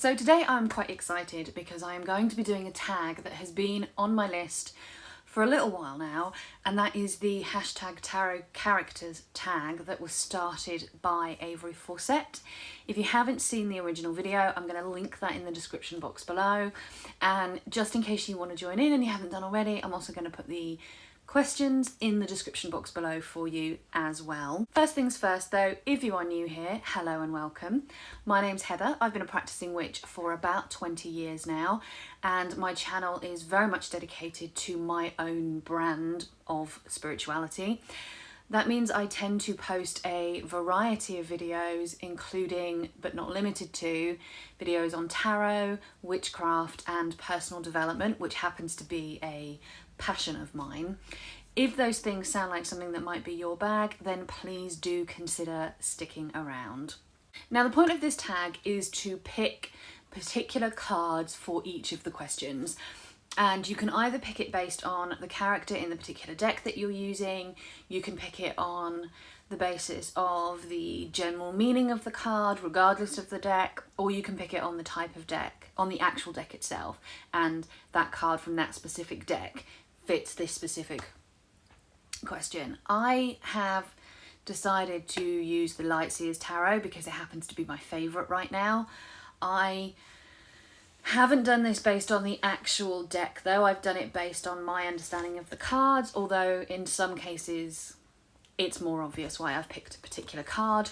So today I'm quite excited because I am going to be doing a tag that has been on my list for a little while now, and that is the hashtag tarotcharacters tag that was started by Avory Faucette. If you haven't seen the original video, I'm going to link that in the description box below, and just in case you want to join in and you haven't done already, I'm also going to put the questions in the description box below for you as well. First things first though, if you are new here, hello and welcome. My name's Heather. I've been a practicing witch for about 20 years now, and my channel is very much dedicated to my own brand of spirituality. That means I tend to post a variety of videos, including, but not limited to, videos on tarot, witchcraft and personal development, which happens to be a passion of mine. If those things sound like something that might be your bag, then please do consider sticking around. Now, the point of this tag is to pick particular cards for each of the questions. And you can either pick it based on the character in the particular deck that you're using, you can pick it on the basis of the general meaning of the card, regardless of the deck, or you can pick it on the type of deck, on the actual deck itself, and that card from that specific deck fits this specific question. I have decided to use the Lightseers Tarot because it happens to be my favourite right now. I haven't done this based on the actual deck though, I've done it based on my understanding of the cards, although in some cases it's more obvious why I've picked a particular card.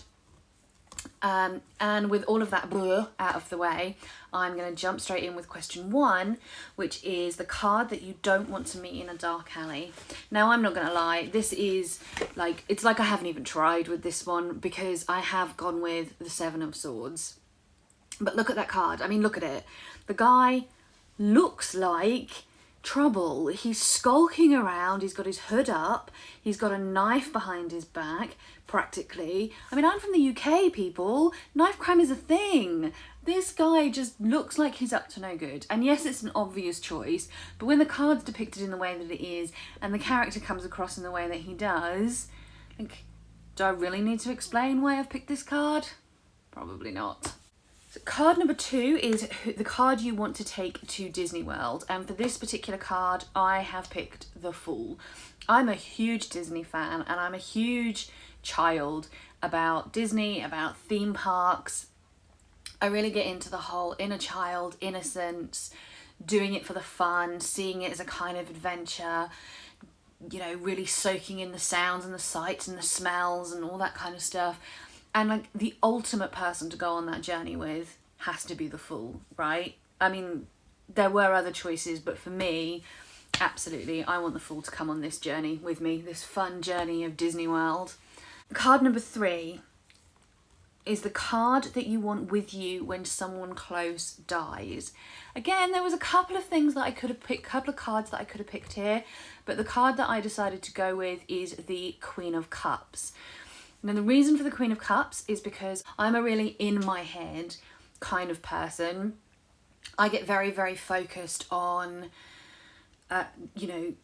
And with all of that blur out of the way, I'm going to jump straight in with question one, which is the card that you don't want to meet in a dark alley. Now, I'm not going to lie, this is like, it's like I haven't even tried with this one because I have gone with the Seven of Swords. But look at that card. I mean, look at it. The guy looks like trouble. He's skulking around. He's got his hood up. He's got a knife behind his back, practically. I mean, I'm from the UK, people. Knife crime is a thing. This guy just looks like he's up to no good. And yes, it's an obvious choice, but when the card's depicted in the way that it is and the character comes across in the way that he does, like, do I really need to explain why I've picked this card? Probably not. So card number two is the card you want to take to Disney World, and for this particular card I have picked the Fool. I'm a huge Disney fan and I'm a huge child about Disney, about theme parks. I really get into the whole inner child, innocence, doing it for the fun, seeing it as a kind of adventure, you know, really soaking in the sounds and the sights and the smells and all that kind of stuff. And like the ultimate person to go on that journey with has to be the Fool, right? I mean, there were other choices, but for me, absolutely, I want the Fool to come on this journey with me, this fun journey of Disney World. Card number three is the card that you want with you when someone close dies. Again, there was a couple of things that I could have picked, couple of cards that I could have picked here, but the card that I decided to go with is the Queen of Cups. Now, the reason for the Queen of Cups is because I'm a really in my head kind of person. I get very, very focused on, you know,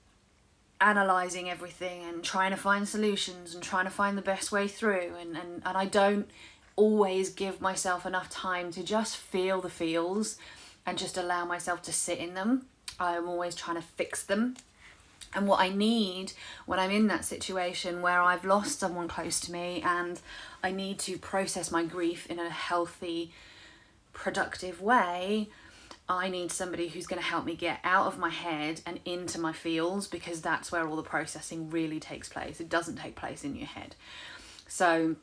analysing everything and trying to find solutions and trying to find the best way through. And I don't always give myself enough time to just feel the feels and just allow myself to sit in them. I'm always trying to fix them. And what I need when I'm in that situation where I've lost someone close to me and I need to process my grief in a healthy, productive way, I need somebody who's going to help me get out of my head and into my feels, because that's where all the processing really takes place. It doesn't take place in your head. So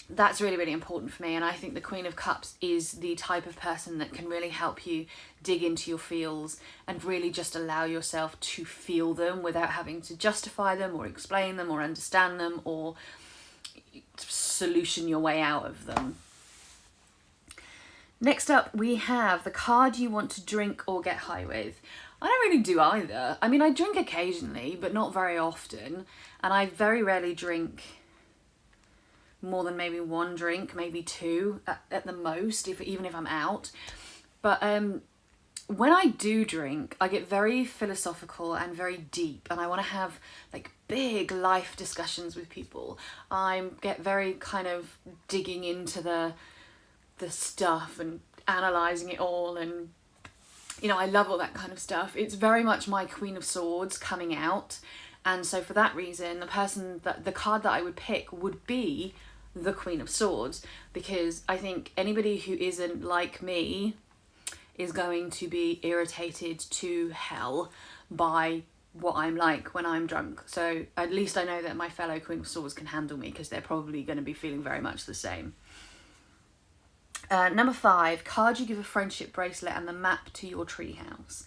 that's really, really important for me, and I think the Queen of Cups is the type of person that can really help you dig into your feels and really just allow yourself to feel them without having to justify them or explain them or understand them or solution your way out of them. Next up, we have the card you want to drink or get high with. I don't really do either. I mean, I drink occasionally, but not very often, and I very rarely drink more than maybe one drink, maybe two at the most, even if I'm out. But when I do drink, I get very philosophical and very deep, and I want to have like big life discussions with people. I get very kind of digging into the stuff and analysing it all, and you know, I love all that kind of stuff. It's very much my Queen of Swords coming out, and so for that reason, the card that I would pick would be the Queen of Swords, because I think anybody who isn't like me is going to be irritated to hell by what I'm like when I'm drunk. So at least I know that my fellow Queen of Swords can handle me, because they're probably going to be feeling very much the same. Number 5, card you give a friendship bracelet and the map to your treehouse.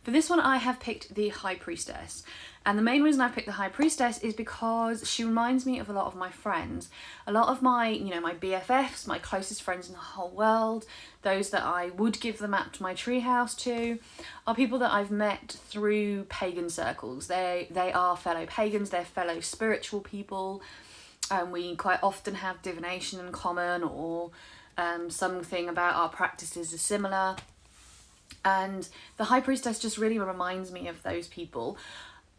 For this one, I have picked the High Priestess. And the main reason I picked the High Priestess is because she reminds me of a lot of my friends. A lot of my, you know, my BFFs, my closest friends in the whole world, those that I would give the map to my treehouse to, are people that I've met through pagan circles. They are fellow pagans, they're fellow spiritual people. We quite often have divination in common, or something about our practices is similar. And the High Priestess just really reminds me of those people.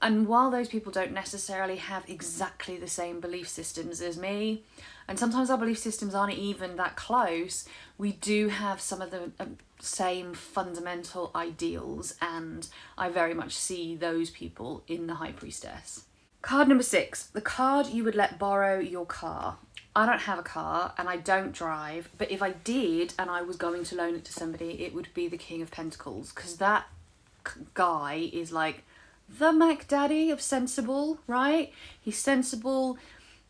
And while those people don't necessarily have exactly the same belief systems as me, and sometimes our belief systems aren't even that close, we do have some of the same fundamental ideals, and I very much see those people in the High Priestess. Card number 6, the card you would let borrow your car. I don't have a car and I don't drive, but if I did and I was going to loan it to somebody, it would be the King of Pentacles, because that guy is like the Mac Daddy of sensible, right? He's sensible,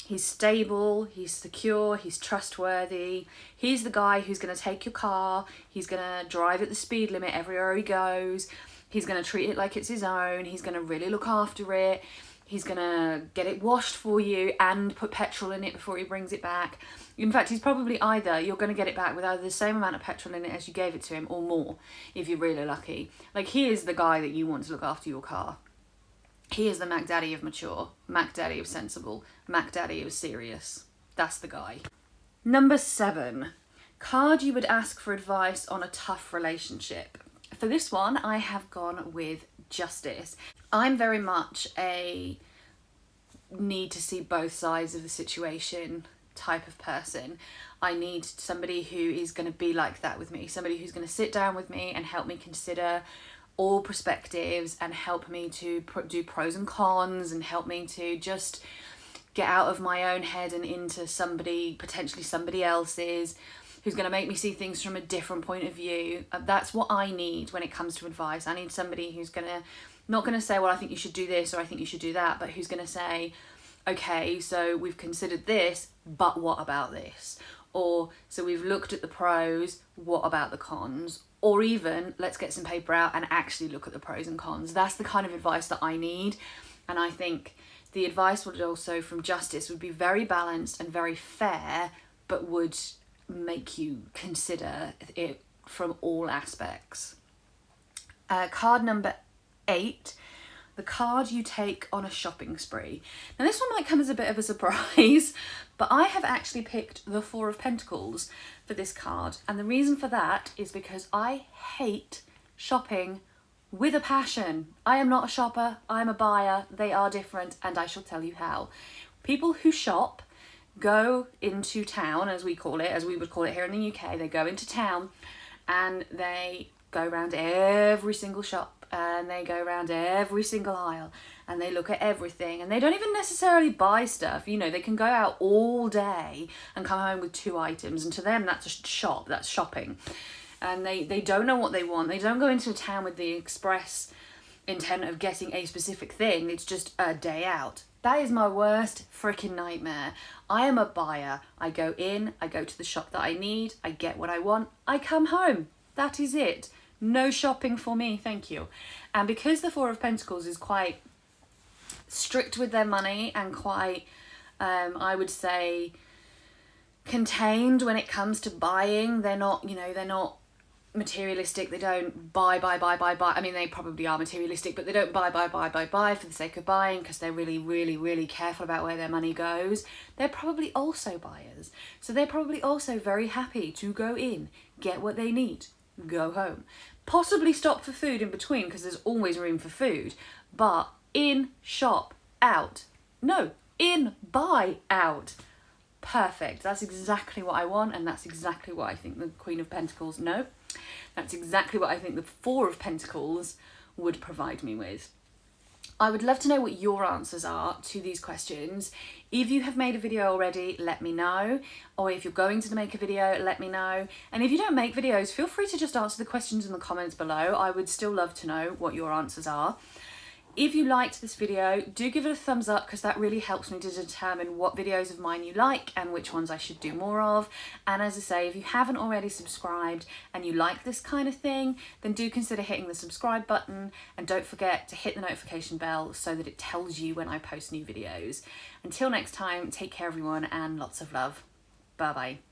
he's stable, he's secure, he's trustworthy. He's the guy who's going to take your car, he's going to drive at the speed limit everywhere he goes, he's going to treat it like it's his own, he's going to really look after it. He's going to get it washed for you and put petrol in it before he brings it back. In fact, he's probably you're going to get it back with either the same amount of petrol in it as you gave it to him, or more, if you're really lucky. Like, he is the guy that you want to look after your car. He is the Mac Daddy of mature, Mac Daddy of sensible, Mac Daddy of serious. That's the guy. Number 7, card you would ask for advice on a tough relationship. For this one, I have gone with Justice. I'm very much a need to see both sides of the situation type of person. I need somebody who is going to be like that with me, somebody who's going to sit down with me and help me consider all perspectives, and help me to do pros and cons, and help me to just get out of my own head and into potentially somebody else's, who's going to make me see things from a different point of view. That's what I need when it comes to advice. I need somebody who's not going to say, well, I think you should do this, or I think you should do that, but who's going to say, okay, so we've considered this, but what about this? Or, so we've looked at the pros, what about the cons? Or even, let's get some paper out and actually look at the pros and cons. That's the kind of advice that I need. And I think the advice would also, from Justice, would be very balanced and very fair, but would make you consider it from all aspects. Card number 8, the card you take on a shopping spree. Now, this one might come as a bit of a surprise, but I have actually picked the 4 of Pentacles for this card. And the reason for that is because I hate shopping with a passion. I am not a shopper, I'm a buyer. They are different, and I shall tell you how. People who shop go into town, as we would call it here in the UK. They go into town and they go around every single shop, and they go around every single aisle, and they look at everything, and they don't even necessarily buy stuff. You know, they can go out all day and come home with 2 items, and to them that's a shop, that's shopping. And they don't know what they want. They don't go into a town with the express intent of getting a specific thing. It's just a day out. That is my worst freaking nightmare. I am a buyer. I go in, I go to the shop that I need, I get what I want, I come home. That is it. No shopping for me, thank you. And because the 4 of Pentacles is quite strict with their money and quite, I would say, contained when it comes to buying, they're not materialistic. They don't buy. I mean, they probably are materialistic, but they don't buy for the sake of buying, because they're really, really, really careful about where their money goes. They're probably also buyers. So they're probably also very happy to go in, get what they need, go home. Possibly stop for food in between, because there's always room for food. But in, shop, out. No, in, buy, out. Perfect. That's exactly what I want, and that's exactly what I think the Queen of Pentacles, no, that's exactly what I think the Four of Pentacles would provide me with. I would love to know what your answers are to these questions. If you have made a video already, let me know. Or if you're going to make a video, let me know. And if you don't make videos, feel free to just answer the questions in the comments below. I would still love to know what your answers are. If you liked this video, do give it a thumbs up, because that really helps me to determine what videos of mine you like and which ones I should do more of. And as I say, if you haven't already subscribed and you like this kind of thing, then do consider hitting the subscribe button, and don't forget to hit the notification bell so that it tells you when I post new videos. Until next time, take care everyone, and lots of love. Bye bye.